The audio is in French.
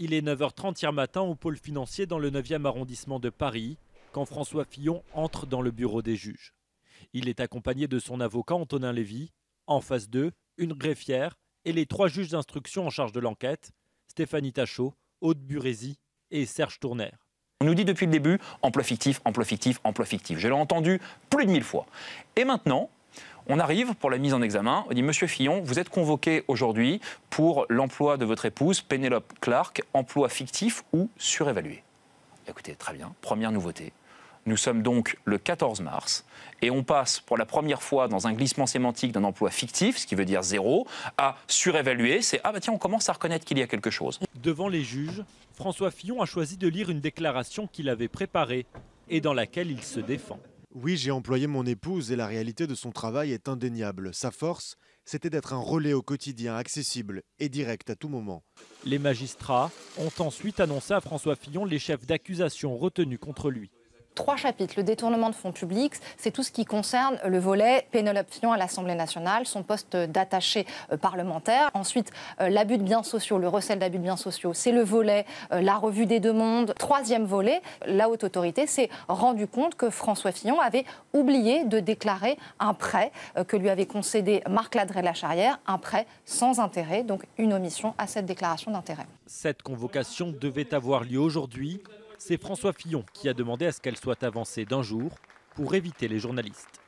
Il est 9h30 hier matin au pôle financier dans le 9e arrondissement de Paris, quand François Fillon entre dans le bureau des juges. Il est accompagné de son avocat Antonin Lévy, en face d'eux, une greffière et les 3 juges d'instruction en charge de l'enquête, Stéphanie Tachot, Aude Burézy et Serge Tournaire. On nous dit depuis le début, emploi fictif, emploi fictif, emploi fictif. Je l'ai entendu plus de 1000 fois. Et maintenant, on arrive pour la mise en examen. On dit, Monsieur Fillon, vous êtes convoqué aujourd'hui pour l'emploi de votre épouse, Pénélope Clark, emploi fictif ou surévalué. Écoutez, très bien, première nouveauté. Nous sommes donc le 14 mars et on passe pour la première fois dans un glissement sémantique d'un emploi fictif, ce qui veut dire 0, à surévaluer. C'est ah bah tiens, on commence à reconnaître qu'il y a quelque chose. Devant les juges, François Fillon a choisi de lire une déclaration qu'il avait préparée et dans laquelle il se défend. Oui, j'ai employé mon épouse et la réalité de son travail est indéniable. Sa force, c'était d'être un relais au quotidien, accessible et direct à tout moment. Les magistrats ont ensuite annoncé à François Fillon les chefs d'accusation retenus contre lui. 3 chapitres. Le détournement de fonds publics, c'est tout ce qui concerne le volet Pénélope Fillon à l'Assemblée nationale, son poste d'attaché parlementaire. Ensuite, l'abus de biens sociaux, le recel d'abus de biens sociaux, c'est le volet la revue des demandes. 3e volet, la haute autorité s'est rendu compte que François Fillon avait oublié de déclarer un prêt que lui avait concédé Marc Ladré-Lacharrière, un prêt sans intérêt, donc une omission à cette déclaration d'intérêt. Cette convocation devait avoir lieu aujourd'hui. C'est François Fillon qui a demandé à ce qu'elle soit avancée d'un jour pour éviter les journalistes.